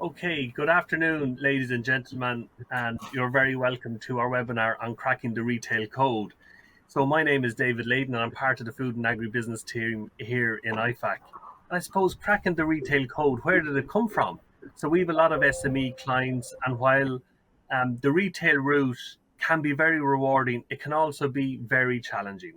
Okay, good afternoon, ladies and gentlemen, and you're very welcome to our webinar on cracking the retail code. So my name is David Layden, and I'm part of the Food and Agribusiness Team here in Ifac. And I suppose cracking the retail code, where did it come from? So we have a lot of SME clients, and while the retail route can be very rewarding, it can also be very challenging.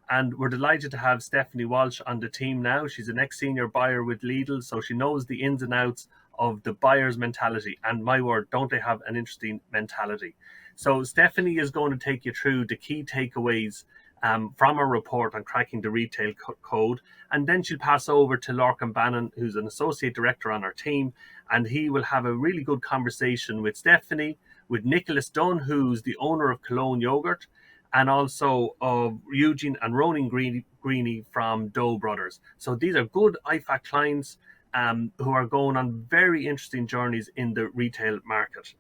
And we're delighted to have Stephanie Walsh on the team now. She's an ex-senior buyer with Lidl, so she knows the ins and outs of the buyer's mentality. And my word, don't they have an interesting mentality? So Stephanie is going to take you through the key takeaways from our report on cracking the retail code. And then she'll pass over to Lorcan Bannon, who's an associate director on our team. And he will have a really good conversation with Stephanie, with Nicholas Dunn, who's the owner of Cologne Yogurt, and also of Eugene and Ronan Greeny from Doe Brothers. So these are good IFAC clients who are going on very interesting journeys in the retail market.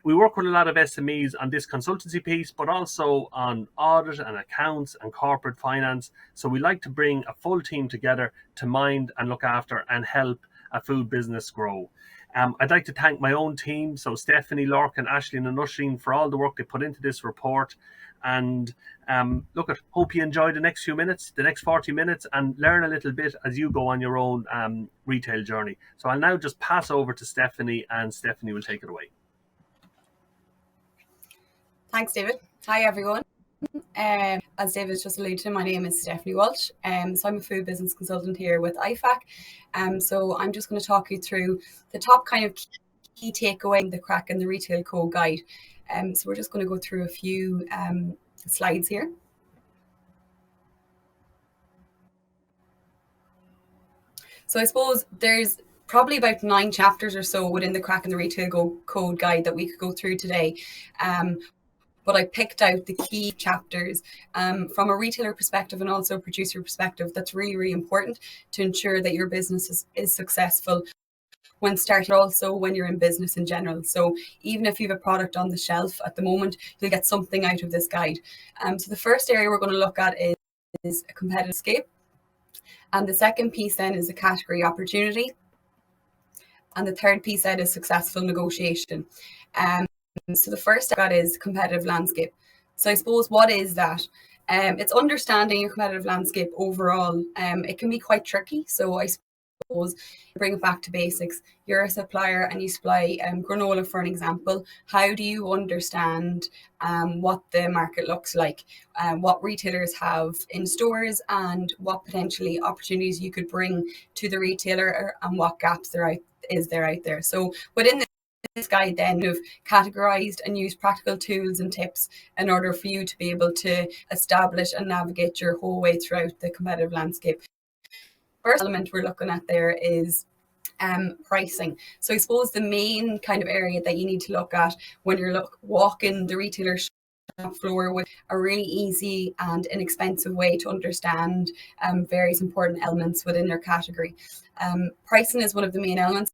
We work with a lot of SMEs on this consultancy piece, but also on audit and accounts and corporate finance. So we like to bring a full team together to mind and look after and help a food business grow. I'd like to thank my own team, so Stephanie, Lorcan, Aisling and Nusheen, for all the work they put into this report. And hope you enjoy the next few minutes, the next 40 minutes, and learn a little bit as you go on your own retail journey. So I'll now just pass over to Stephanie, and Stephanie will take it away. Thanks, David. Hi, everyone. As David just alluded to, my name is Stephanie Walsh. So I'm a food business consultant here with Ifac. So I'm just going to talk you through the top kind of key takeaway, the crack and the retail code guide. So we're just going to go through a few slides here. So I suppose there's probably about 9 chapters or so within the crack and the retail code guide that we could go through today. But I picked out the key chapters from a retailer perspective and also a producer perspective that's really, really important to ensure that your business is successful when starting, also when you're in business in general. So even if you have a product on the shelf at the moment, you'll get something out of this guide. So the first area we're going to look at is a competitive landscape. And the second piece then is a category opportunity. And the third piece then is successful negotiation. So the first step is competitive landscape. So I suppose, what is that? It's understanding your competitive landscape overall. It can be quite tricky. So I suppose, bring it back to basics. You're a supplier and you supply granola, for an example. How do you understand what the market looks like, what retailers have in stores, and what potentially opportunities you could bring to the retailer, and what gaps there out there. So within this guide then we've categorized and used practical tools and tips in order for you to be able to establish and navigate your whole way throughout the competitive landscape. First element we're looking at there is pricing. So I suppose the main kind of area that you need to look at when you're walking the retailer shop floor with a really easy and inexpensive way to understand various important elements within your category. Pricing is one of the main elements,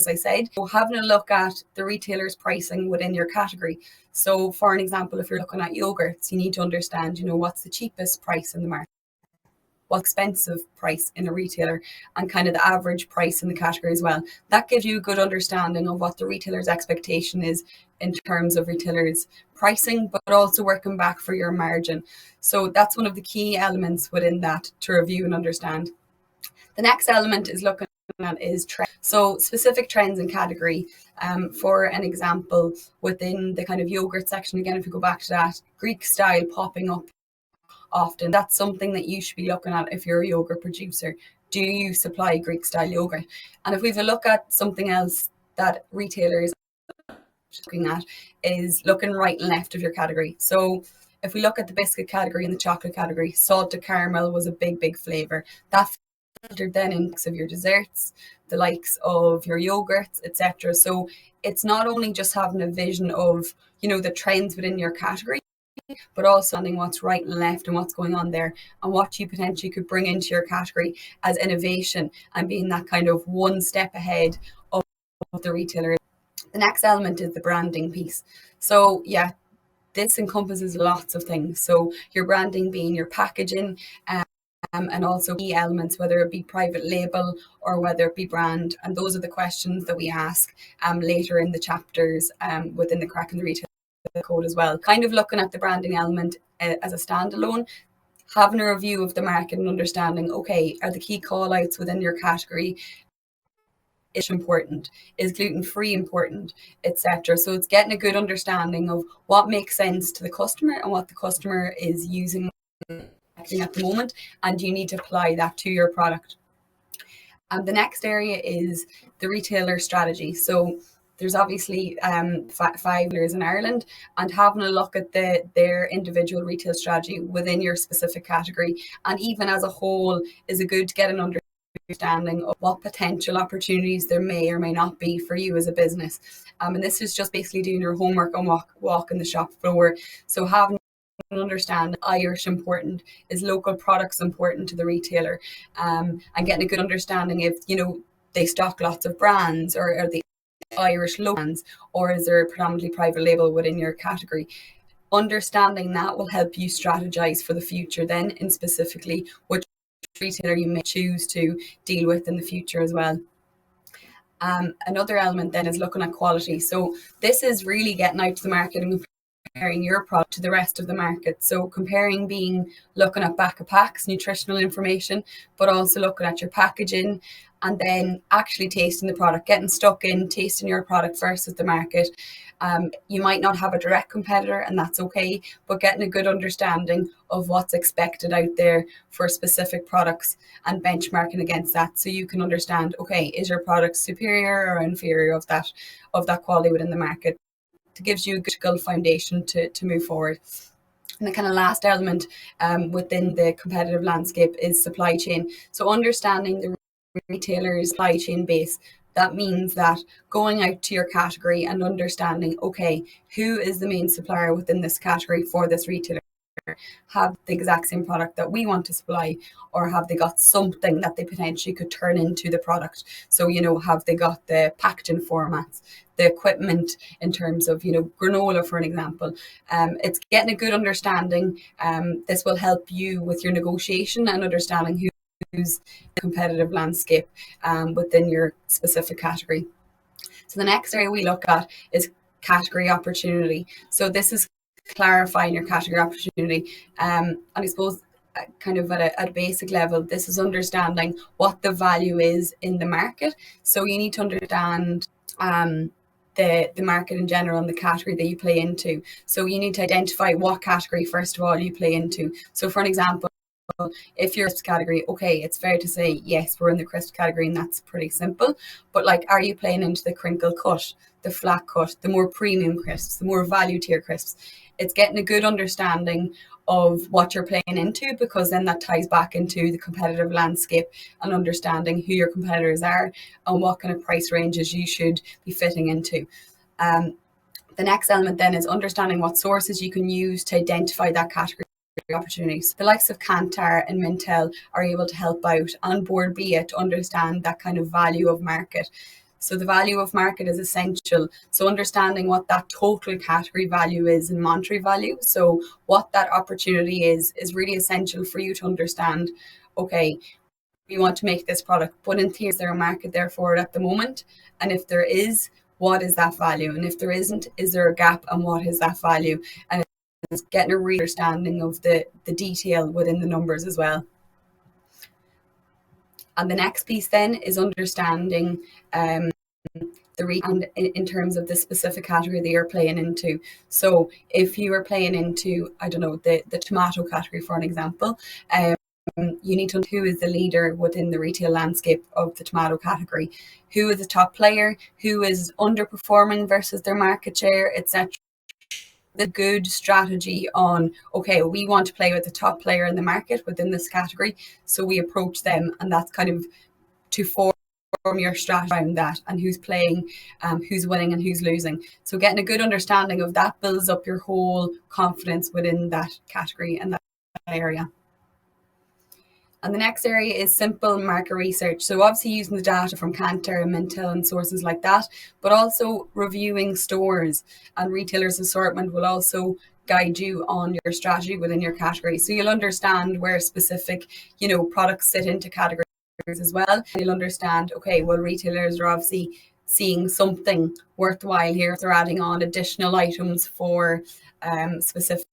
as I said. So having a look at the retailer's pricing within your category. So for an example, if you're looking at yogurts, you need to understand, what's the cheapest price in the market, what's expensive price in a retailer, and kind of the average price in the category as well. That gives you a good understanding of what the retailer's expectation is in terms of retailers' pricing, but also working back for your margin. So that's one of the key elements within that to review and understand. The next element is looking at is trend. So specific trends in category. For an example, within the kind of yogurt section, again, if you go back to that, Greek style popping up often. That's something that you should be looking at if you're a yogurt producer. Do you supply Greek style yogurt? And if we have a look at something else that retailers are looking at, is looking right and left of your category. So if we look at the biscuit category and the chocolate category, salted caramel was a big flavor. That filtered then in of your desserts, the likes of your yogurts, etc. So it's not only just having a vision of, the trends within your category, but also understanding what's right and left and what's going on there, and what you potentially could bring into your category as innovation and being that kind of one step ahead of the retailer. The next element is the branding piece. So this encompasses lots of things. So your branding being your packaging, and also key elements, whether it be private label or whether it be brand. And those are the questions that we ask later in the chapters within the Cracking the Retail Code as well. Kind of looking at the branding element as a standalone, having a review of the market and understanding, okay, are the key call outs within your category is important, is gluten-free important, etc. So it's getting a good understanding of what makes sense to the customer and what the customer is using at the moment, and you need to apply that to your product. And the next area is the retailer strategy. So there's obviously 5 years in Ireland, and having a look at their individual retail strategy within your specific category, and even as a whole, is a good to get an understanding of what potential opportunities there may or may not be for you as a business. And this is just basically doing your homework and walking the shop floor. So having understand Irish important, is local products important to the retailer, and getting a good understanding if they stock lots of brands, or are they Irish local brands, or is there predominantly private label within your category. Understanding that will help you strategize for the future then, in specifically which retailer you may choose to deal with in the future as well. Another element then is looking at quality. So this is really getting out to the market and comparing your product to the rest of the market. So comparing being looking at back of packs, nutritional information, but also looking at your packaging, and then actually tasting the product, getting stuck in tasting your product versus the market. You might not have a direct competitor, and that's okay, but getting a good understanding of what's expected out there for specific products and benchmarking against that, so you can understand, okay, is your product superior or inferior of that quality within the market. It gives you a good foundation to move forward. And the kind of last element within the competitive landscape is supply chain. So understanding the retailer's supply chain base. That means that going out to your category and understanding, okay, who is the main supplier within this category for this retailer? Have the exact same product that we want to supply, or have they got something that they potentially could turn into the product? So, have they got the packaging formats, the equipment in terms of, granola, for an example. It's getting a good understanding. This will help you with your negotiation and understanding who's the competitive landscape within your specific category. So the next area we look at is category opportunity. So this is clarifying your category opportunity. And I suppose kind of at a basic level, this is understanding what the value is in the market. So you need to understand the market in general and the category that you play into. So you need to identify what category, first of all, you play into. So for an example, if you're in crisp category, okay, it's fair to say, yes, we're in the crisp category, and that's pretty simple. But are you playing into the crinkle cut, the flat cut, the more premium crisps, the more value tier crisps? It's getting a good understanding of what you're playing into, because then that ties back into the competitive landscape and understanding who your competitors are and what kind of price ranges you should be fitting into. The next element then is understanding what sources you can use to identify that category opportunities. The likes of Kantar and Mintel are able to help out on board BIA to understand that kind of value of market. So the value of market is essential. So understanding what that total category value is in monetary value. So what that opportunity is really essential for you to understand, okay, we want to make this product, but in theory, is there a market there for it at the moment? And if there is, what is that value? And if there isn't, is there a gap, and what is that value? And it's getting a real understanding of the detail within the numbers as well. And the next piece then is understanding and in terms of the specific category that you're playing into. So if you are playing into, I don't know, the tomato category, for an example, you need to know who is the leader within the retail landscape of the tomato category, who is the top player, who is underperforming versus their market share, etc. The good strategy on, okay, we want to play with the top player in the market within this category, so we approach them, and that's kind of to form your strategy around that, and who's playing, who's winning and who's losing. So getting a good understanding of that builds up your whole confidence within that category and that area. And the next area is simple market research. So obviously using the data from Kantar and Mintel and sources like that, but also reviewing stores and retailers' assortment will also guide you on your strategy within your category. So you'll understand where specific, products sit into categories as well. You'll understand, okay, well, retailers are obviously seeing something worthwhile here if they're adding on additional items for specific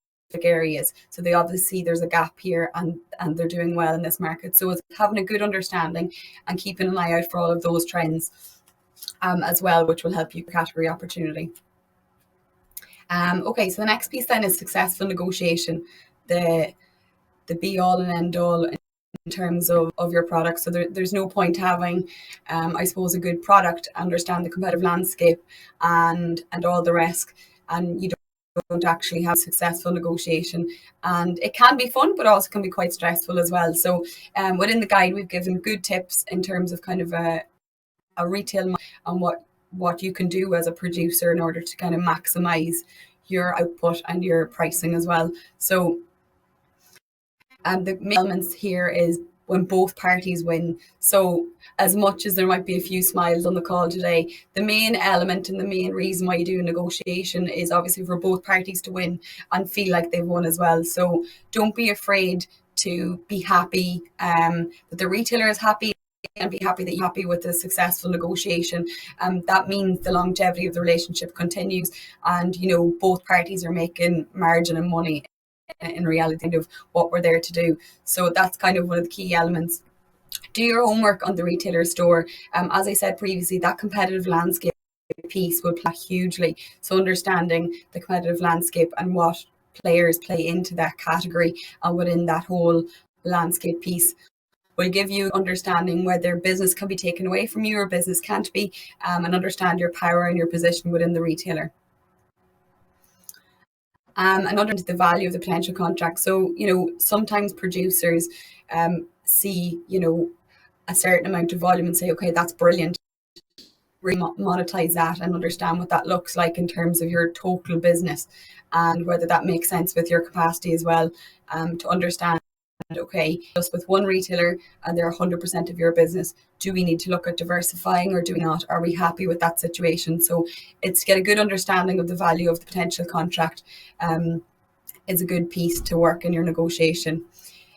areas. So they obviously there's a gap here and they're doing well in this market. So it's having a good understanding and keeping an eye out for all of those trends as well, which will help you category opportunity. Okay, so the next piece then is successful negotiation, the be all and end all in terms of your product. So there's no point having, I suppose, a good product, understand the competitive landscape and all the rest, and you don't actually have successful negotiation. And it can be fun, but also can be quite stressful as well. So within the guide, we've given good tips in terms of kind of a retail and what you can do as a producer in order to kind of maximize your output and your pricing as well. So the main elements here is when both parties win. So as much as there might be a few smiles on the call today, the main element and the main reason why you do a negotiation is obviously for both parties to win and feel like they've won as well. So don't be afraid to be happy that the retailer is happy, and be happy that you're happy with the successful negotiation. That means the longevity of the relationship continues, and both parties are making margin and money in reality of what we're there to do. So that's kind of one of the key elements. Do your homework on the retailer store. As I said previously, that competitive landscape piece will play hugely. So understanding the competitive landscape and what players play into that category and within that whole landscape piece will give you understanding whether business can be taken away from you or business can't be, and understand your power and your position within the retailer. And understand the value of the potential contract. So, sometimes producers see, a certain amount of volume and say, okay, that's brilliant. Monetize that and understand what that looks like in terms of your total business and whether that makes sense with your capacity as well, to understand, okay, just with one retailer and they're 100% of your business, do we need to look at diversifying or do we not? Are we happy with that situation? So it's get a good understanding of the value of the potential contract is a good piece to work in your negotiation.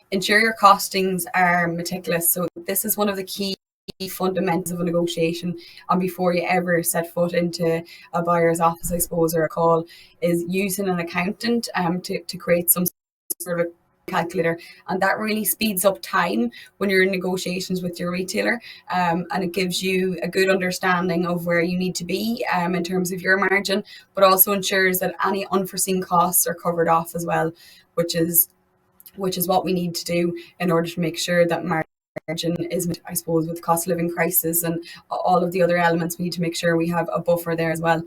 Ensure your costings are meticulous. So this is one of the key fundamentals of a negotiation, and before you ever set foot into a buyer's office, I suppose, or a call, is using an accountant to create some sort of calculator, and that really speeds up time when you're in negotiations with your retailer, and it gives you a good understanding of where you need to be in terms of your margin, but also ensures that any unforeseen costs are covered off as well, which is what we need to do in order to make sure that margin is, I suppose, with cost of living crisis and all of the other elements, we need to make sure we have a buffer there as well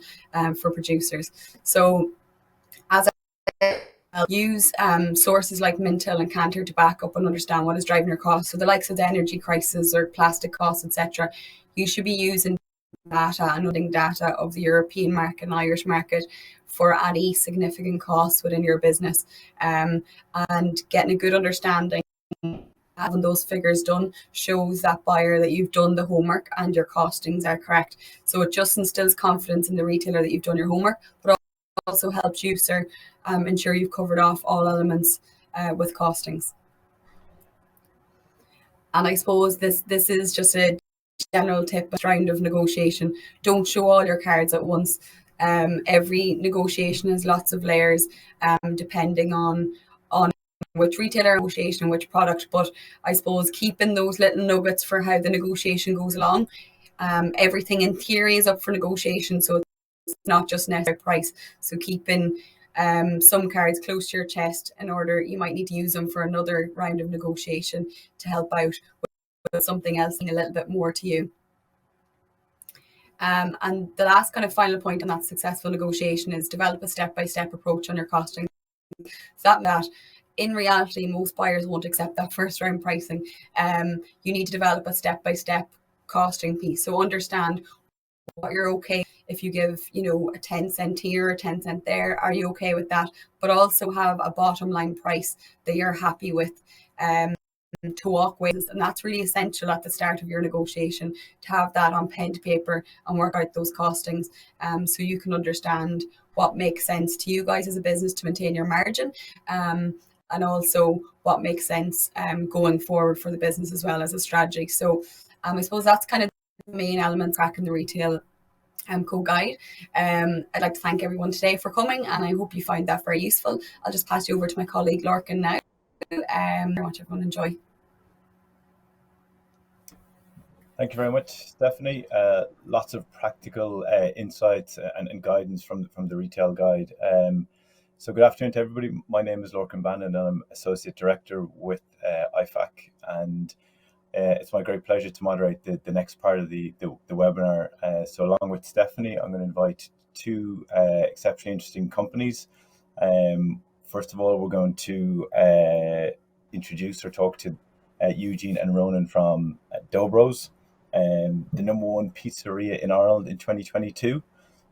for producers. So as I use sources like Mintel and Cantor to back up and understand what is driving your costs. So the likes of the energy crisis or plastic costs, etc. You should be using data and noting data of the European market and Irish market for any significant costs within your business, and getting a good understanding. Having those figures done shows that buyer that you've done the homework and your costings are correct. So it just instills confidence in the retailer that you've done your homework, but also helps you, sir, ensure you've covered off all elements with costings. And I suppose this is just a general tip round of negotiation. Don't show all your cards at once. Every negotiation has lots of layers, depending on which retailer negotiation and which product, but I suppose keeping those little nuggets for how the negotiation goes along. Everything in theory is up for negotiation, so it's not just net price. So keeping some cards close to your chest in order, you might need to use them for another round of negotiation to help out with something else and a little bit more to you. And the last kind of final point on that successful negotiation is develop a step-by-step approach on your costing. So that in reality, most buyers won't accept that first round pricing. You need to develop a step-by-step costing piece. So understand what you're okay if you give, a 10 cent here or 10 cent there. Are you okay with that? But also have a bottom line price that you're happy with. to walk with, and that's really essential at the start of your negotiation, to have that on pen to paper and work out those costings, so you can understand what makes sense to you guys as a business to maintain your margin, and also what makes sense going forward for the business as well as a strategy. So I suppose that's kind of the main element cracking the retail code guide. I'd like to thank everyone today for coming, and I hope you find that very useful. I'll just pass you over to my colleague Lorcan now. Very much everyone enjoy. Thank you very much, Stephanie. Lots of practical insights and guidance from the retail guide. So good afternoon to everybody. My name is Lorcan Bannon, and I'm Associate Director with Ifac. And it's my great pleasure to moderate the next part of the webinar. So along with Stephanie, I'm going to invite two exceptionally interesting companies. First of all, we're going to introduce or talk to Eugene and Ronan from Dobro's, the #1 pizzeria in Ireland in 2022,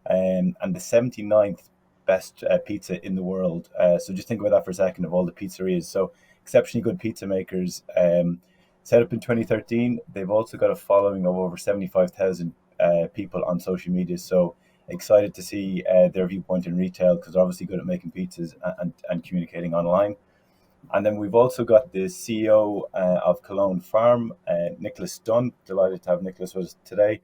and the 79th best pizza in the world. So just think about that for a second, of all the pizzerias. So exceptionally good pizza makers. Set up in 2013. They've also got a following of over 75,000 people on social media. So excited to see their viewpoint in retail, because they're obviously good at making pizzas and communicating online. And then we've also got the CEO of Cologne Farm, Nicholas Dunn. Delighted to have Nicholas with us today.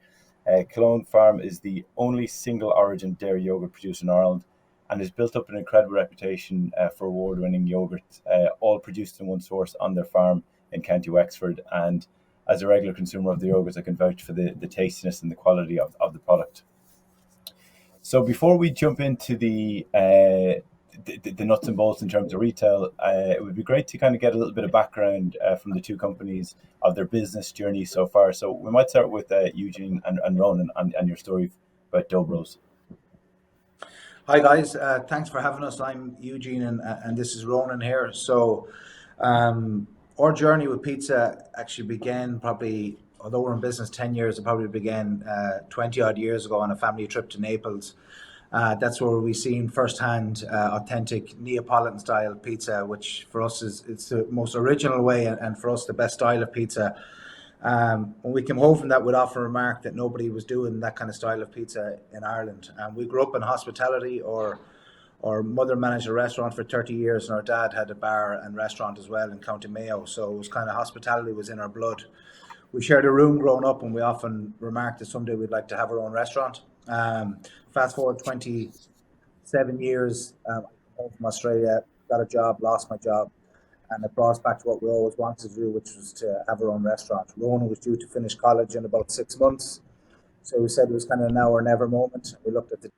Cologne Farm is the only single origin dairy yogurt producer in Ireland, and has built up an incredible reputation for award-winning yogurt, all produced in one source on their farm in County Wexford. And as a regular consumer of the yogurts, I can vouch for the tastiness and the quality of the product. So before we jump into the nuts and bolts in terms of retail, it would be great to kind of get a little bit of background from the two companies of their business journey so far. So we might start with Eugene and Ronan and your story about Dobro's. Hi guys, thanks for having us. I'm Eugene and this is Ronan here. So our journey with pizza actually began probably, although we're in business 10 years, it probably began 20 odd years ago on a family trip to Naples. That's where we seen firsthand authentic Neapolitan style pizza, which for us it's the most original way, and for us the best style of pizza. When we came home from that, we'd often remark that nobody was doing that kind of style of pizza in Ireland. And we grew up in hospitality. Our mother managed a restaurant for 30 years, and our dad had a bar and restaurant as well in County Mayo. So it was kind of, hospitality was in our blood. We shared a room growing up, and we often remarked that someday we'd like to have our own restaurant. Fast forward 27 years, I came home from Australia, got a job, lost my job, and it brought us back to what we always wanted to do, which was to have our own restaurant. Ronan was due to finish college in about 6 months, so we said it was kind of a now or never moment. We looked at the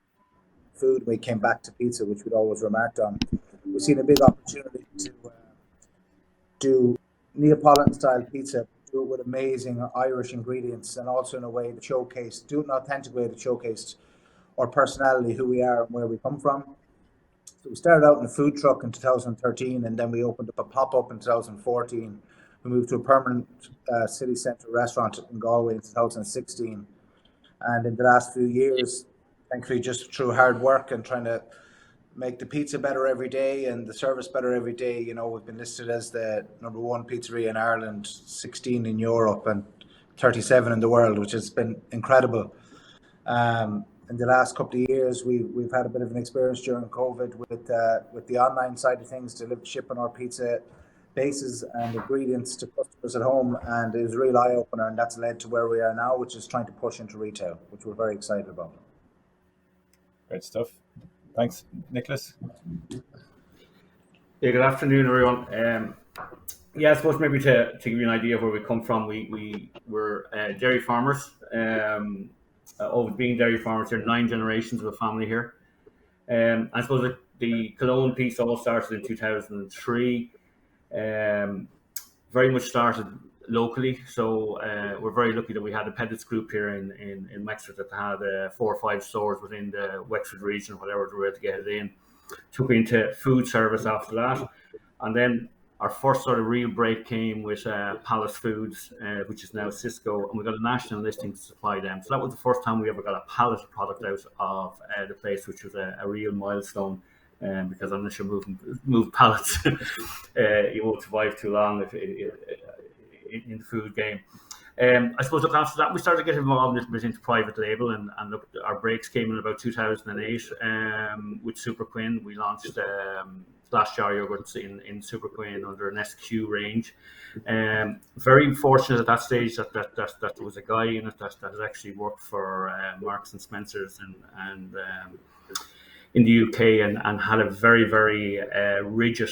food, we came back to pizza, which we'd always remarked on. We've seen a big opportunity to do Neapolitan style pizza, do it with amazing Irish ingredients, and also in a way that showcased, do it in an authentic way that showcased our personality, who we are and where we come from. So we started out in a food truck in 2013, and then we opened up a pop-up in 2014. We moved to a permanent city centre restaurant in Galway in 2016. And in the last few years, thankfully, just through hard work and trying to make the pizza better every day and the service better every day, you know, we've been listed as the #1 pizzeria in Ireland, 16 in Europe and 37 in the world, which has been incredible. In the last couple of years, we've had a bit of an experience during COVID with the online side of things, shipping our pizza bases and ingredients to customers at home, and it was a real eye opener, and that's led to where we are now, which is trying to push into retail, which we're very excited about. Great stuff. Thanks, Nicholas. Yeah, good afternoon, everyone. I suppose maybe to give you an idea of where we come from, we're dairy farmers. Being dairy farmers, there are 9 generations of a family here. I suppose the Cologne piece all started in 2003. Very much started locally, so we're very lucky that we had a Peddits group here in Wexford that had 4 or 5 stores within the Wexford region, whatever the way to get it in. Took me into food service after that, and then our first sort of real break came with Palace Foods, which is now Cisco, and we got a national listing to supply them. So that was the first time we ever got a pallet product out of the place, which was a real milestone. Because unless you're moving pallets, you won't survive too long. in the food game. I suppose, look, after that, we started to get involved a little bit into private label, and look, our breaks came in about 2008 with Super Quinn. We launched glass jar yogurts in Super Quinn under an SQ range. Very fortunate at that stage that there was a guy in it that had actually worked for Marks and Spencer's and in the UK and had a very, very rigid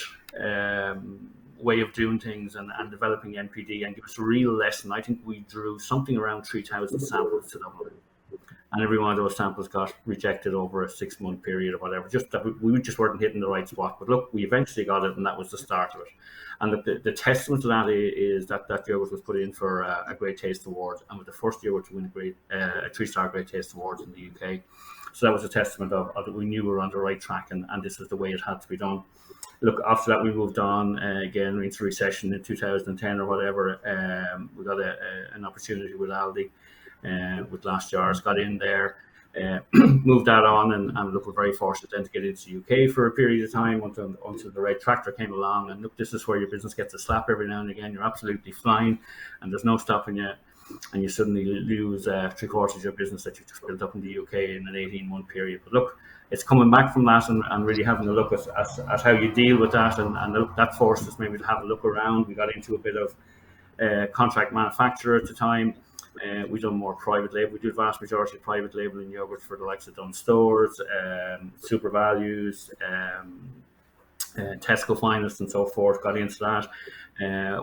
way of doing things and developing NPD, and give us a real lesson. I think we drew something around 3,000 samples to Dublin, and every one of those samples got rejected over a 6-month period or whatever. Just that we just weren't hitting the right spot. But look, we eventually got it, and that was the start of it. And the testament to that is that yogurt was put in for a Great Taste Award, and with the first yogurt to win a 3-star Great Taste Awards in the UK. So that was a testament of that we knew we were on the right track, and this is the way it had to be done. Look, after that, we moved on again into recession in 2010 or whatever. We got an opportunity with Aldi, with glass jars, got in there, moved that on, and look, we're very fortunate then to get into the UK for a period of time until the Red Tractor came along. And look, this is where your business gets a slap every now and again. You're absolutely flying, and there's no stopping you. And you suddenly lose 3/4 of your business that you just built up in the UK in an 18-month period. But look, it's coming back from that and really having a look at how you deal with that. And look, that forced us maybe to have a look around. We got into a bit of contract manufacturer at the time. We done more private label. We do the vast majority of private label in yogurt for the likes of Dunnes Stores, Super Values, Tesco Finest and so forth. Got into that.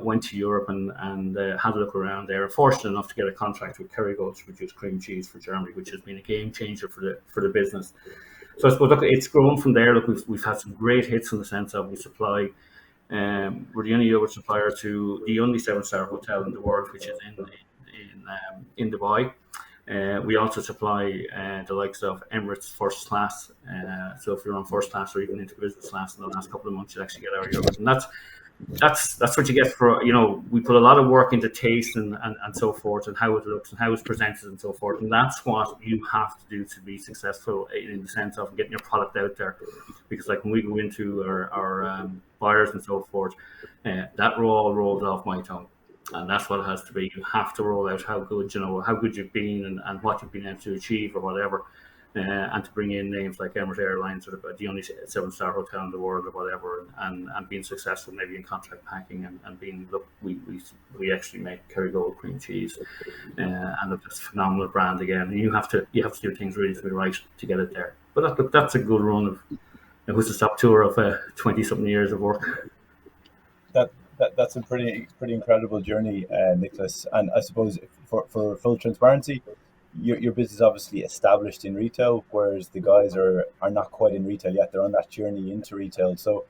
Went to Europe and had a look around there. Fortunate enough to get a contract with Kerrygold to produce cream cheese for Germany, which has been a game changer for the business. So I suppose, look, it's grown from there. Look, we've had some great hits in the sense of we supply. We're the only yogurt supplier to the only 7-star hotel in the world, which is in Dubai. We also supply the likes of Emirates First Class. So if you're on First Class or even into Business Class in the last couple of months, you'll actually get our yogurt, and that's what you get for, we put a lot of work into taste and so forth, and how it looks and how it's presented and so forth, and that's what you have to do to be successful in the sense of getting your product out there. Because like when we go into our buyers and so forth, that all rolls off my tongue, and that's what it has to be. You have to roll out how good you've been and what you've been able to achieve or whatever. And to bring in names like Emirates Airlines, or the only 7-star hotel in the world or whatever, and being successful maybe in contract packing and being, look, we actually make Kerrygold cream cheese, and look, it's a phenomenal brand again. And you have to do things really to be right to get it there. But that's a good run of who's the stop tour of 20-something years of work. That's a pretty incredible journey, Nicholas. And I suppose for full transparency, your business is obviously established in retail, whereas the guys are not quite in retail yet. They're on that journey into retail. So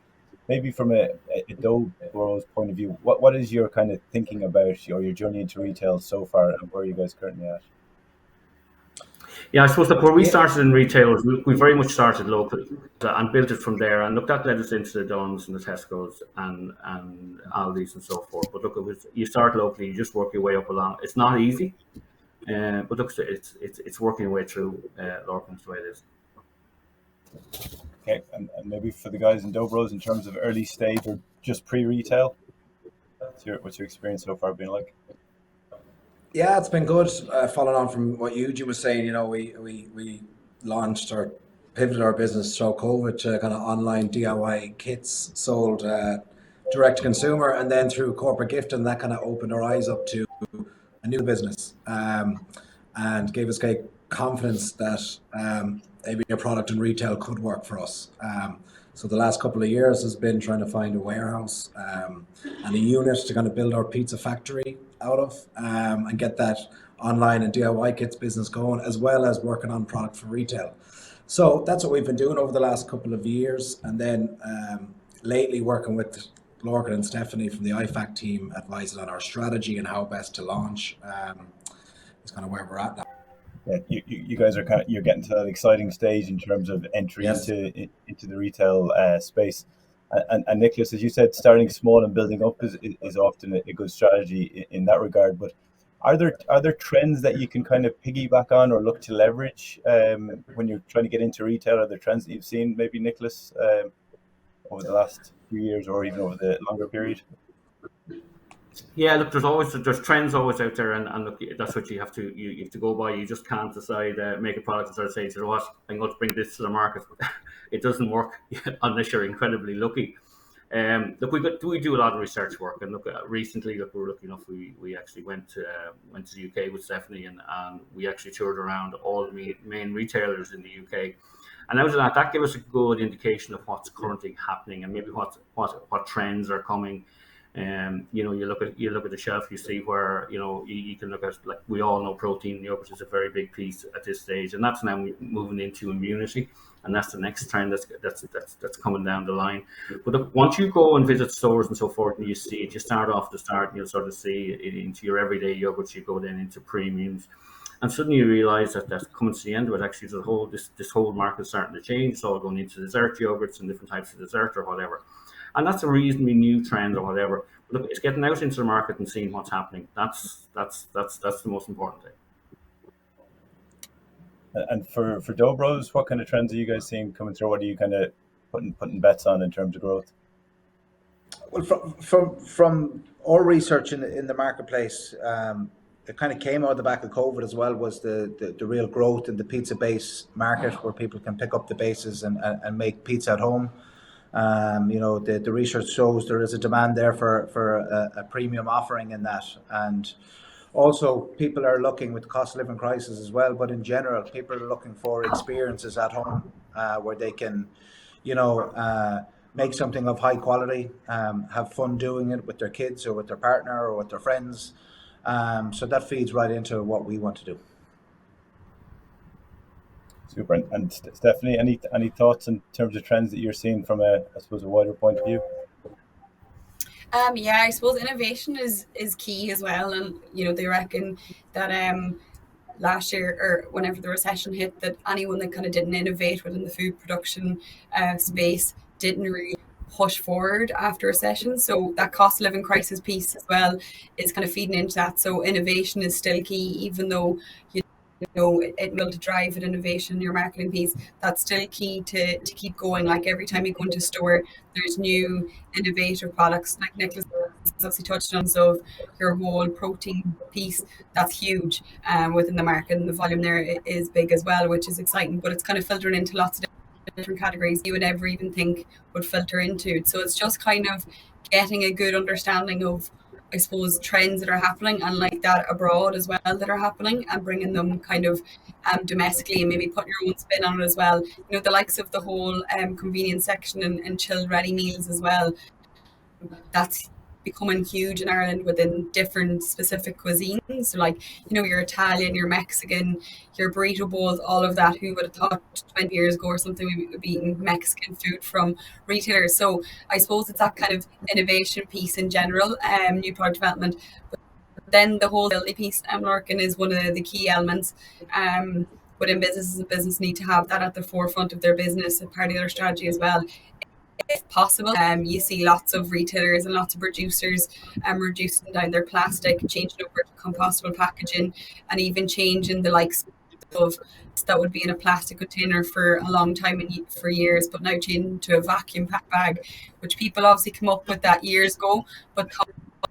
maybe from a Dough Bros point of view, what is your kind of thinking about or your journey into retail so far, and where are you guys currently at? Yeah, I suppose that where we started in retail, we very much started locally and built it from there. And look, that led us into the Dunnes and the Tesco's and Aldi's and so forth. But look, you start locally, you just work your way up along. It's not easy. But look, it's working your way through, Lorcan, the way it is. Okay, and maybe for the guys in Dough Bros, in terms of early stage or just pre-retail, what's your experience so far been like? Yeah, it's been good. Following on from what Eugene was saying, we launched or pivoted our business through COVID to kind of online DIY kits sold direct to consumer, and then through corporate gifting, that kind of opened our eyes up to a new business, and gave us great confidence that a product in retail could work for us. So the last couple of years has been trying to find a warehouse and a unit to kind of build our pizza factory out of, and get that online and DIY kits business going, as well as working on product for retail. So that's what we've been doing over the last couple of years, and then lately working with Lorcan and Stephanie from the Ifac team, advising on our strategy and how best to launch. It's kind of where we're at now. Yeah, you guys are you're getting to that exciting stage in terms of entry into the retail space. And Nicholas, as you said, starting small and building up is often a good strategy in that regard. But are there trends that you can kind of piggyback on or look to leverage when you're trying to get into retail? Are there trends that you've seen, maybe, Nicholas, over the last few years or even over the longer period? Yeah, look, there's trends always out there, and look, that's what you have to go by. You just can't decide make a product and start saying, you know what, I'm going to bring this to the market. It doesn't work unless you're incredibly lucky. Look, we do a lot of research work, and look, recently, look, we were lucky enough. We actually went to the UK with Stephanie, and we actually toured around all the main retailers in the UK. And out of that gave us a good indication of what's currently happening, and maybe what trends are coming. You know, you look at the shelf, you see where, you know, you can look at, like, we all know protein yogurt is a very big piece at this stage, and that's now moving into immunity, and that's the next trend that's coming down the line. But look, once you go and visit stores and so forth, and you see it, you start off the start, and you'll sort of see it into your everyday yogurts. You go then into premiums, and suddenly you realise that coming to the end of it, actually, this whole market starting to change. It's all going into dessert yogurts and different types of dessert or whatever. And that's a reasonably new trend or whatever. But look, it's getting out into the market and seeing what's happening. That's the most important thing. And for Dough Bros, what kind of trends are you guys seeing coming through? What are you kind of putting bets on in terms of growth? Well, from our research in the marketplace, it kind of came out of the back of COVID as well, was the real growth in the pizza base market, where people can pick up the bases and make pizza at home. You know, the research shows there is a demand there for a premium offering in that. And also, people are looking, with cost of living crisis as well, but in general, people are looking for experiences at home where they can, you know, make something of high quality, have fun doing it with their kids or with their partner or with their friends. So that feeds right into what we want to do. Super. And Stephanie, any thoughts in terms of trends that you're seeing from a wider point of view? Yeah, I suppose innovation is key as well, and you know, they reckon that last year, or whenever the recession hit, that anyone that kind of didn't innovate within the food production space didn't really push forward after recession. So that cost of living crisis piece as well is kind of feeding into that. So innovation is still key, even though you know it will to drive an innovation in your marketing piece. That's still key to keep going. Like every time you go into a store, there's new innovative products, like Nicholas obviously touched on. So your whole protein piece, that's huge within the market, and the volume there is big as well, which is exciting. But it's kind of filtering into lots of different categories you would never even think would filter into. So it's just kind of getting a good understanding of, I suppose, trends that are happening, and like that abroad as well, that are happening, and bringing them kind of domestically, and maybe putting your own spin on it as well. You know, the likes of the whole convenience section and chilled ready meals as well. That's becoming huge in Ireland within different specific cuisines. So like, you know, your Italian, your Mexican, your burrito bowls, all of that. Who would have thought 20 years ago or something we would be eating Mexican food from retailers? So I suppose it's that kind of innovation piece in general, new product development. But then the whole sustainability piece, Lorcan, is one of the key elements. Within businesses, and business need to have that at the forefront of their business, and part of their strategy as well, if possible. You see lots of retailers and lots of producers reducing down their plastic, changing over to compostable packaging, and even changing the likes of that would be in a plastic container for a long time and for years, but now changing to a vacuum pack bag, which people obviously come up with that years ago, but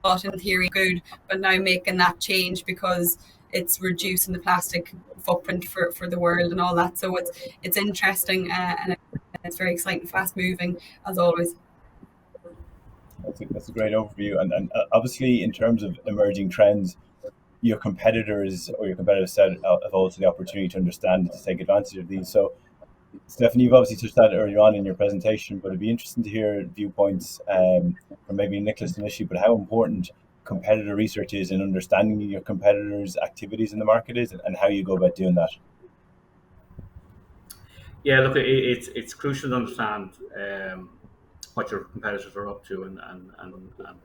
thought in theory good, but now making that change because it's reducing the plastic footprint for the world and all that. So it's interesting and it's very exciting, fast moving as always. That's a great overview. And obviously, in terms of emerging trends, your competitors or your competitive set have also the opportunity to understand and to take advantage of these. So, Stephanie, you've obviously touched that earlier on in your presentation, but it'd be interesting to hear viewpoints from maybe Nicholas initially, but how important competitor research is in understanding your competitors' activities in the market is, and how you go about doing that. Yeah, look, it's crucial to understand what your competitors are up to, and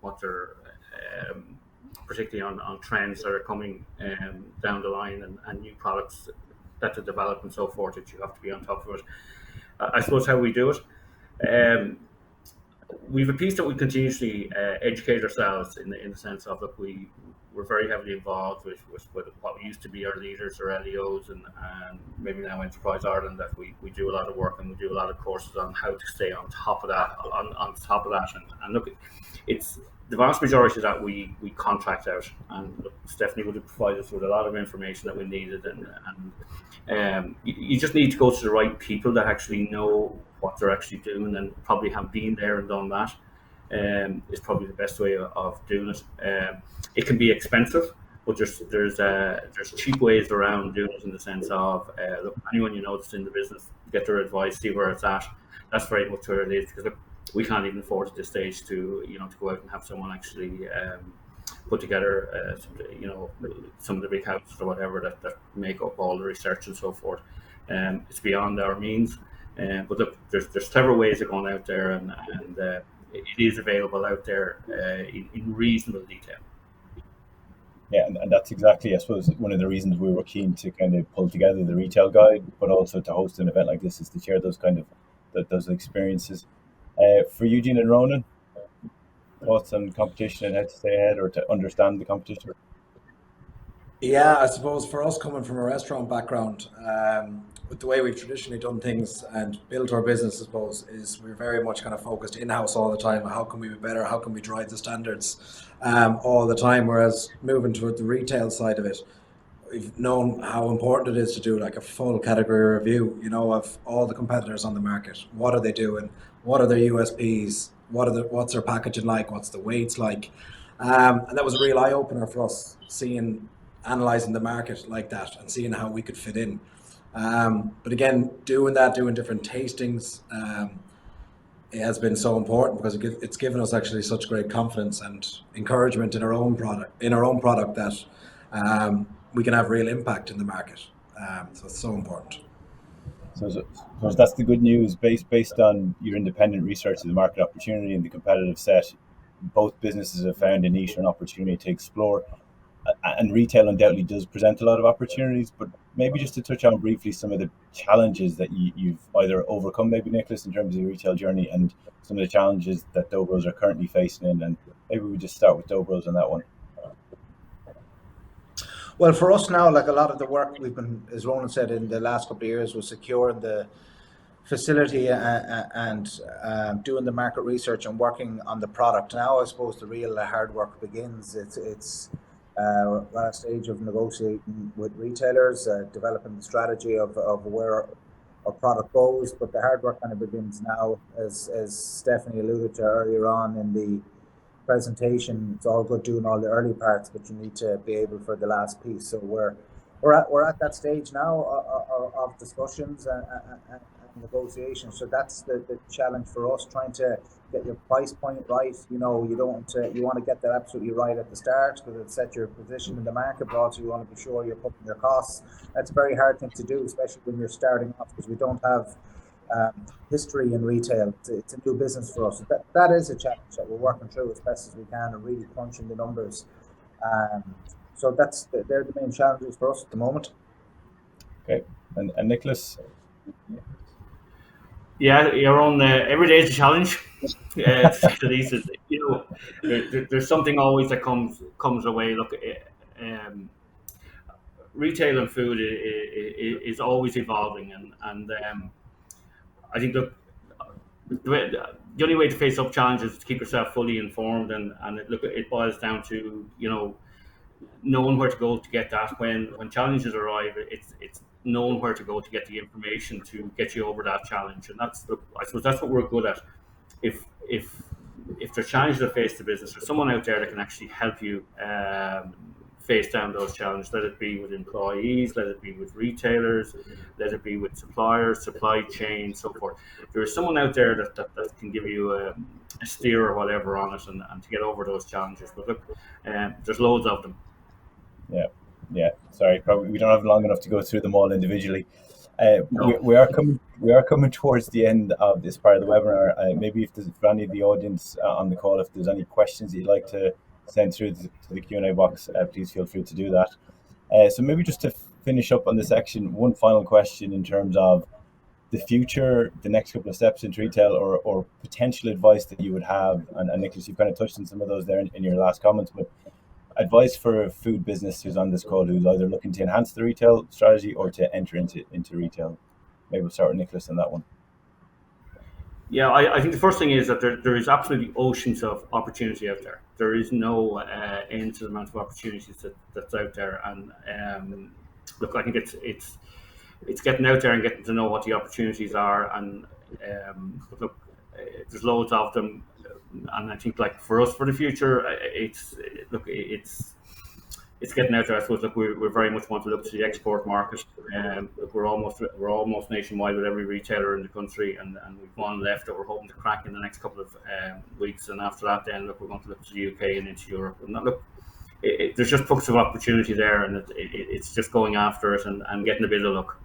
what they're particularly on trends that are coming down the line, and new products that to develop and so forth, that you have to be on top of it. I suppose how we do it. we've a piece that we continuously educate ourselves in the sense of that we're very heavily involved with what used to be our leaders or LEOs and maybe now Enterprise Ireland, that we do a lot of work and we do a lot of courses on how to stay on top of that, on top of that. And look, it's the vast majority of that we contract out, and look, Stephanie would have provided us with a lot of information that we needed, and you just need to go to the right people that actually know what they're actually doing and probably have been there and done that. Is probably the best way of doing it. It can be expensive, but there's cheap ways around doing it in the sense of look, anyone you know that's in the business, get their advice, see where it's at. That's very much where it is, because look, we can't even afford at this stage to to go out and have someone actually put together some of the big houses or whatever that make up all the research and so forth. It's beyond our means. But look, there's several ways of going out there, and it is available out there in reasonable detail. Yeah, and that's exactly, I suppose, one of the reasons we were keen to kind of pull together the retail guide, but also to host an event like this, is to share those those experiences. For Eugene and Ronan, thoughts on competition and how to stay ahead or to understand the competition? Yeah, I suppose for us, coming from a restaurant background, with the way we've traditionally done things and built our business, I suppose, is we're very much kind of focused in-house all the time. How can we be better? How can we drive the standards all the time? Whereas moving toward the retail side of it, we've known how important it is to do like a full category review, of all the competitors on the market. What are they doing? What are their USPs? What's their packaging like? What's the weights like? And that was a real eye opener for us, analyzing the market like that and seeing how we could fit in. But again, doing different tastings, it has been so important because it's given us actually such great confidence and encouragement in our own product that we can have real impact in the market. So it's so important. So that's the good news. Based on your independent research of the market opportunity and the competitive set, both businesses have found a niche and opportunity to explore. And retail undoubtedly does present a lot of opportunities, but maybe just to touch on briefly some of the challenges that you've either overcome, maybe Nicholas, in terms of your retail journey, and some of the challenges that Dobros are currently facing in, and maybe we just start with Dobros on that one. Well, for us now, like a lot of the work we've been, as Ronan said, in the last couple of years was securing the facility and doing the market research and working on the product. Now, I suppose the real hard work begins. We're at a stage of negotiating with retailers, developing the strategy of where our product goes. But the hard work kind of begins now, as Stephanie alluded to earlier on in the presentation. It's all good doing all the early parts, but you need to be able for the last piece. So we're at that stage now of discussions and negotiations. So that's the challenge for us, trying to get your price point right. You want to get that absolutely right at the start because it sets your position in the market, but also you want to be sure you're covering your costs. That's a very hard thing to do, especially when you're starting off, because we don't have history in retail. It's a new business for us. That is a challenge that we're working through as best as we can and really crunching the numbers. So they're the main challenges for us at the moment. Okay, and Nicholas? Yeah, your own every day is a challenge. There's something always that comes away. Look, retail and food is always evolving, and I think the only way to face up challenges is to keep yourself fully informed, and it boils down to knowing where to go to get that. When challenges arrive, it's knowing where to go to get the information to get you over that challenge, and I suppose that's what we're good at. If there's challenges that face the business, there's someone out there that can actually help you face down those challenges. Let it be with employees, let it be with retailers, let it be with suppliers, supply chain, so forth. There is someone out there that can give you a steer or whatever on it, and to get over those challenges. But look, there's loads of them. Yeah. Sorry, probably we don't have long enough to go through them all individually. No. We are coming towards the end of this part of the webinar. Maybe if there's any of the audience on the call, if there's any questions that you'd like to send through to the Q&A box, please feel free to do that. So maybe just to finish up on this section, one final question in terms of the future, the next couple of steps into retail, or potential advice that you would have, and Nicholas, you've kind of touched on some of those there in your last comments, but advice for a food business who's on this call, who's either looking to enhance the retail strategy or to enter into retail. Maybe we'll start with Nicholas on that one. Yeah, I think the first thing is that there is absolutely oceans of opportunity out there. There is no end to the amount of opportunities that's out there. And look, I think it's getting out there and getting to know what the opportunities are. And look, there's loads of them. And I think, like, for us, for the future, it's getting out there. I suppose, look, we very much want to look to the export market. Look, we're almost nationwide with every retailer in the country, and we've one left that we're hoping to crack in the next couple of weeks. And after that, then look, we're going to look to the UK and into Europe. And look, there's just books of opportunity there, and it's just going after it and getting a bit of luck.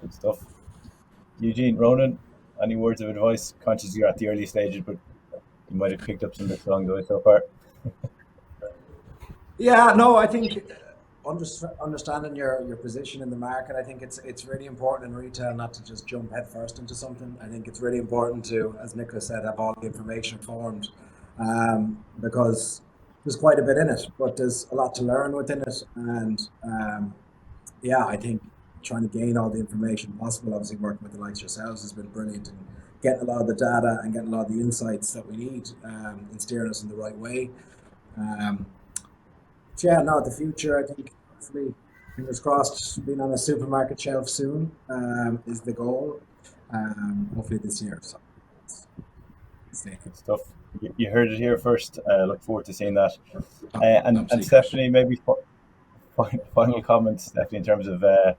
Good stuff. Eugene, Ronan, any words of advice? Conscious you're at the early stages, but you might have picked up some of this along the way so far. Yeah, no, I think understanding your position in the market, I think it's really important in retail not to just jump headfirst into something. I think it's really important to, as Nicholas said, have all the information formed, because there's quite a bit in it, but there's a lot to learn within it. And yeah, I think trying to gain all the information possible, obviously working with the likes of yourselves has been brilliant, and getting a lot of the data and getting a lot of the insights that we need, and steering us in the right way. Yeah, no, the future, I think, hopefully, fingers crossed, being on a supermarket shelf soon is the goal. Hopefully this year. So, good stuff. You heard it here first. Look forward to seeing that. And Stephanie, maybe final comments, Stephanie, in terms of the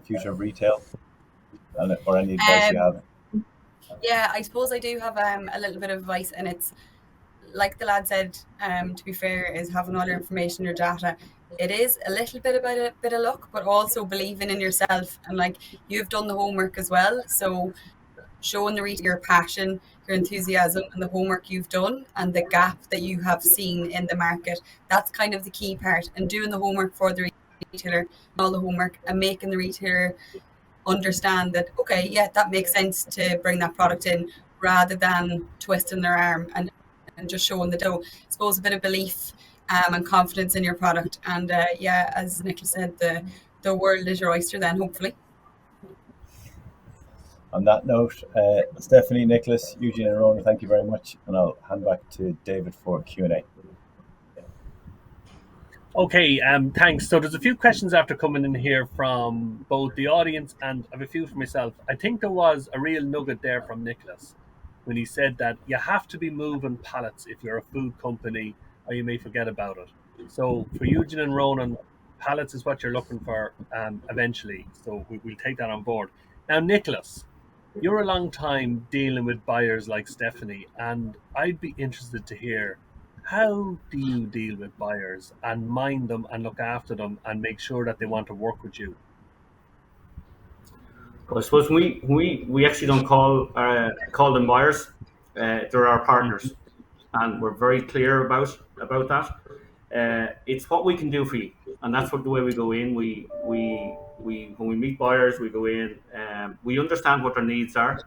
future of retail, or any advice you have. Yeah, I suppose I do have a little bit of advice, and it's, like the lad said, to be fair, is having all your information, your data. It is a little bit about a bit of luck, but also believing in yourself, and like, you've done the homework as well. So showing the retailer your passion, your enthusiasm, and the homework you've done, and the gap that you have seen in the market. That's kind of the key part, and doing the homework for the retailer, all the homework, and making the retailer understand that, okay, yeah, that makes sense to bring that product in, rather than twisting their arm and just showing the dough. I suppose a bit of belief and confidence in your product. And yeah, as Nicholas said, the world is your oyster then, hopefully. On that note, Stephanie, Nicholas, Eugene and Ronan, thank you very much. And I'll hand back to David for Q&A. Okay, thanks. So there's a few questions after coming in here from both the audience, and I have a few for myself. I think there was a real nugget there from Nicholas when he said that you have to be moving pallets if you're a food company, or you may forget about it. So for Eugene and Ronan, pallets is what you're looking for eventually. So we'll take that on board. Now, Nicholas, you're a long time dealing with buyers like Stephanie, and I'd be interested to hear, how do you deal with buyers and mind them and look after them and make sure that they want to work with you? Well, I suppose we actually don't call them buyers. They're our partners, and we're very clear about that. It's what we can do for you, and that's the way we go in. We when we meet buyers, we go in. We understand what their needs are,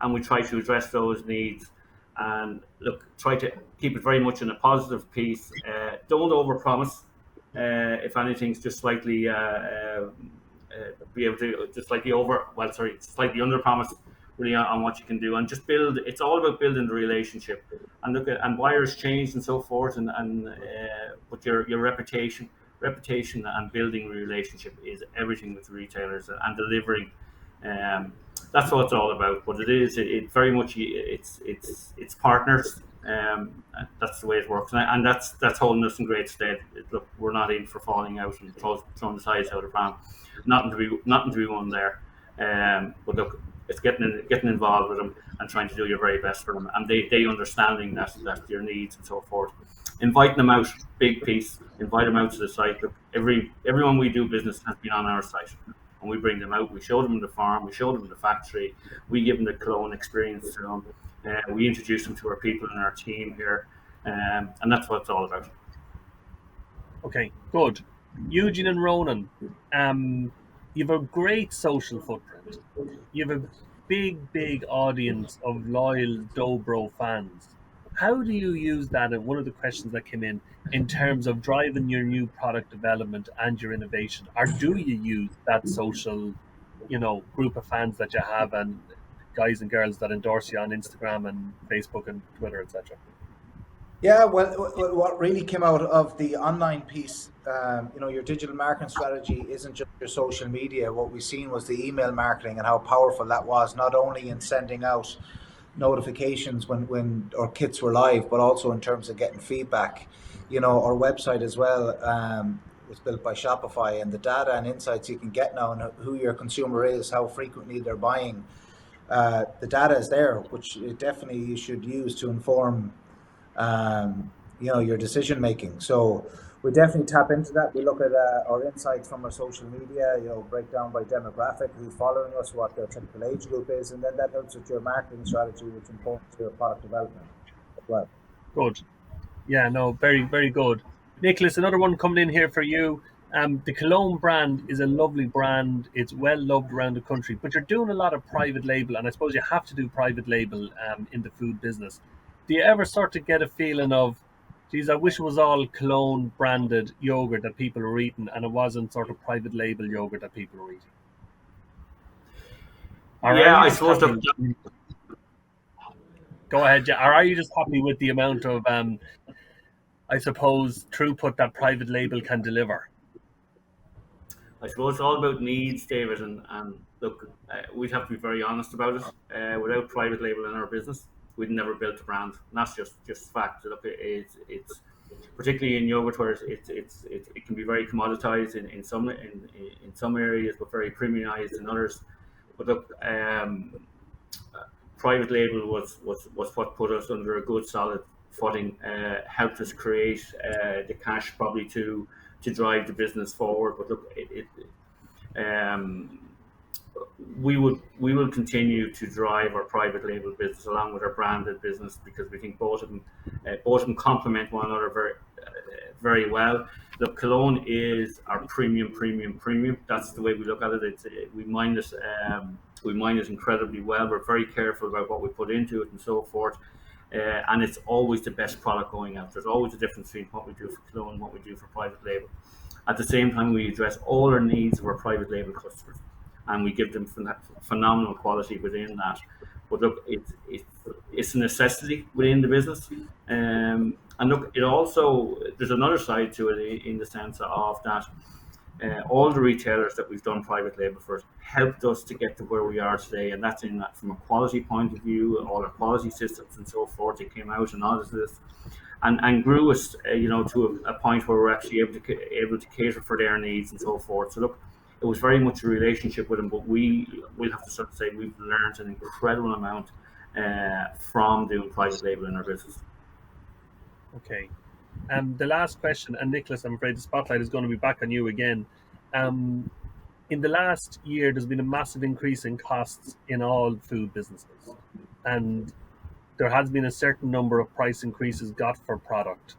and we try to address those needs. And look, try to keep it very much in a positive piece. Don't overpromise. If anything's just slightly be able to just slightly slightly under promise really on what you can do, and just build. It's all about building the relationship, and look at, and buyers change and so forth, but your reputation and building a relationship is everything with retailers, and delivering. That's what it's all about. But it very much it's partners. That's the way it works, and that's holding us in great stead. Look, we're not in for falling out and throwing the sides out of pram. Nothing to be won there. But look, it's getting involved with them and trying to do your very best for them, and they understanding that your needs and so forth. Inviting them out, big piece. Invite them out to the site. Look, everyone we do business has been on our site, and we bring them out. We show them the farm. We show them the factory. We give them the Cologne experience to them. We introduce them to our people in our team here, and that's what it's all about. Okay, good. Eugene and Ronan, You have a great social footprint. You have a big audience of loyal Dobro fans. How do you use that? And one of the questions that came in terms of driving your new product development and your innovation, or do you use that social, group of fans that you have and guys and girls that endorse you on Instagram and Facebook and Twitter, etc.? Yeah, well, what really came out of the online piece, your digital marketing strategy isn't just your social media. What we've seen was the email marketing and how powerful that was, not only in sending out notifications when our kits were live, but also in terms of getting feedback. Our website as well was built by Shopify, and the data and insights you can get now on who your consumer is, how frequently they're buying. The data is there, which definitely you should use to inform your decision making. So we definitely tap into that. We look at our insights from our social media, break down by demographic, who's following us, what their typical age group is, and then that helps with your marketing strategy, which informs your product development as well. Good. Yeah, no, very, very good. Nicholas, another one coming in here for you. The Cologne brand is a lovely brand. It's well loved around the country, but you're doing a lot of private label, and I suppose you have to do private label in the food business. Do you ever sort of get a feeling of, geez, I wish it was all Cologne branded yogurt that people are eating, and it wasn't sort of private label yogurt that people are eating? Or Yeah, are you I just suppose happy? Go ahead, or are you just happy with the amount of, I suppose, throughput that private label can deliver? I suppose it's all about needs, David, and look, we'd have to be very honest about it. Without private label in our business, we'd never built a brand, and that's just fact. Look, it's particularly in yogurt where it can be very commoditized in some areas, but very premiumized in others. But look, private label was what put us under a good solid footing, helped us create the cash probably to drive the business forward. But look, um, we will continue to drive our private label business along with our branded business, because we think both of them complement one another very well. Look, Cologne is our premium. That's the way we look at it. We mind it incredibly well. We're very careful about what we put into it and so forth. And it's always the best product going out. There's always a difference between what we do for Cologne and what we do for private label. At the same time, we address all our needs of our private label customers, and we give them phenomenal quality within that. But look, it's a necessity within the business. And look, there's another side to it in the sense of that all the retailers that we've done private label for helped us to get to where we are today, and that's in that from a quality point of view, all our quality systems and so forth. They came out and audited this, and grew us, to a point where we're actually able to cater for their needs and so forth. So look, it was very much a relationship with them, but we'll have to sort of say we've learned an incredible amount from doing private label in our business. Okay. The last question, and Nicholas, I'm afraid the spotlight is going to be back on you again. In the last year, there's been a massive increase in costs in all food businesses, and there has been a certain number of price increases got for product.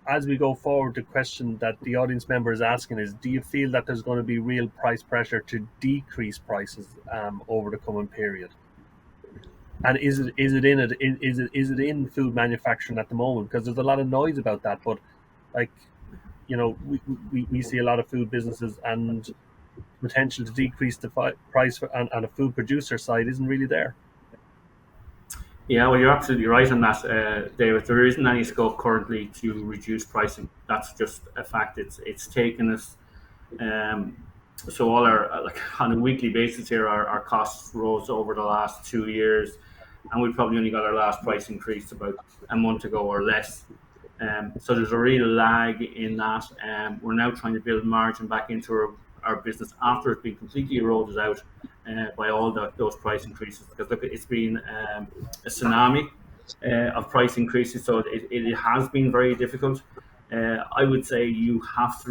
As we go forward, the question that the audience member is asking is, do you feel that there's going to be real price pressure to decrease prices over the coming period? And is it in food manufacturing at the moment? Because there's a lot of noise about that, but we see a lot of food businesses, and potential to decrease the price on a food producer side isn't really there. Yeah, well, you're absolutely right on that, David. There isn't any scope currently to reduce pricing. That's just a fact. It's taken us. So all our on a weekly basis here, our costs rose over the last 2 years, and we probably only got our last price increase about a month ago or less. So there's a real lag in that. We're now trying to build margin back into our business after it's been completely eroded out by all those price increases. Because look, it's been a tsunami of price increases, so it has been very difficult. I would say you have to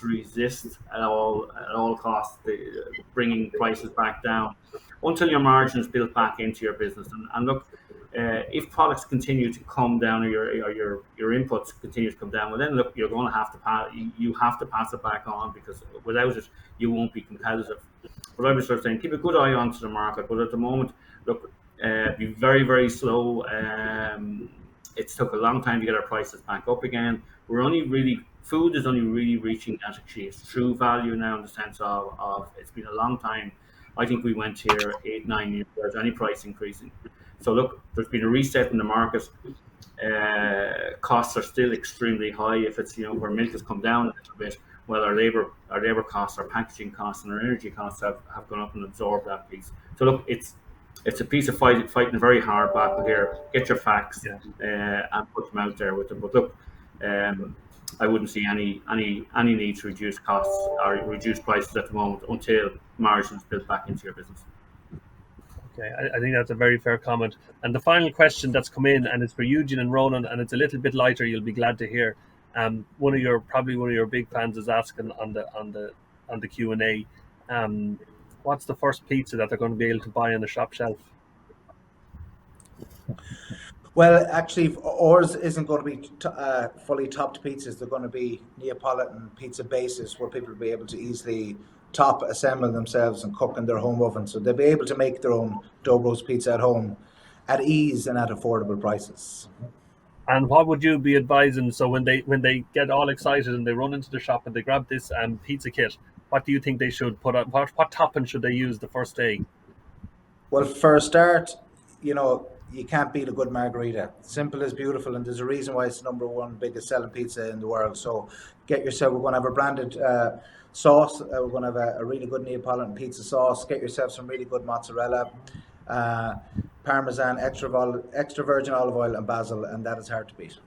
resist at all costs bringing prices back down until your margin is built back into your business. And look, if products continue to come down, or your inputs continue to come down, well then look, you're going to have to pass it back on, because without it you won't be competitive. But I was sort of saying, keep a good eye onto the market, but at the moment, look, be very, very slow. It's took a long time to get our prices back up again. Food is only really reaching that actually its true value now, in the sense of it's been a long time. I think we went here 8-9 years without any price increasing. So look, there's been a reset in the market. Costs are still extremely high. If it's, where milk has come down a little bit, well, our labor costs, our packaging costs, and our energy costs have gone up and absorbed that piece. So look, it's a piece of fighting a very hard battle here. Get your facts, and put them out there with them. But look, I wouldn't see any need to reduce costs or reduce prices at the moment until margins build back into your business. Okay, I think that's a very fair comment. And the final question that's come in, and it's for Eugene and Ronan, and it's a little bit lighter. You'll be glad to hear. Probably one of your big fans is asking on the Q&A, what's the first pizza that they're going to be able to buy on the shop shelf? Well, actually, ours isn't going to be fully topped pizzas. They're going to be Neapolitan pizza bases, where people will be able to easily top assemble themselves and cook in their home oven. So they'll be able to make their own dough roast pizza at home at ease and at affordable prices. And what would you be advising? So when they get all excited and they run into the shop and they grab this pizza kit, what do you think they should put on? What topping should they use the first day? Well, for a start, you can't beat a good margarita. Simple is beautiful, and there's a reason why it's the #1 biggest selling pizza in the world. So we're going to have a branded sauce. We're going to have a really good Neapolitan pizza sauce. Get yourself some really good mozzarella, Parmesan, extra virgin olive oil, and basil, and that is hard to beat.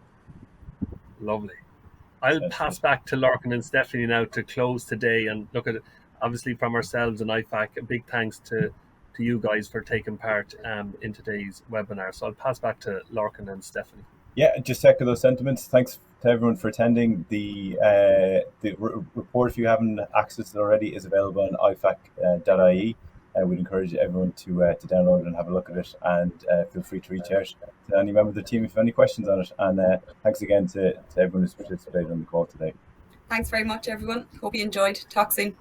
Lovely. I'll pass back to Lorcan and Stephanie now to close today. And look at it, obviously from ourselves and Ifac, a big thanks to you guys for taking part in today's webinar. So I'll pass back to Lorcan and Stephanie. Yeah, just echo those sentiments. Thanks to everyone for attending. The report, if you haven't accessed it already, is available on ifac.ie. We'd encourage everyone to download it and have a look at it, and feel free to reach out to any member of the team if you have any questions on it. And thanks again to everyone who's participated on the call today. Thanks very much, everyone. Hope you enjoyed. Talk soon.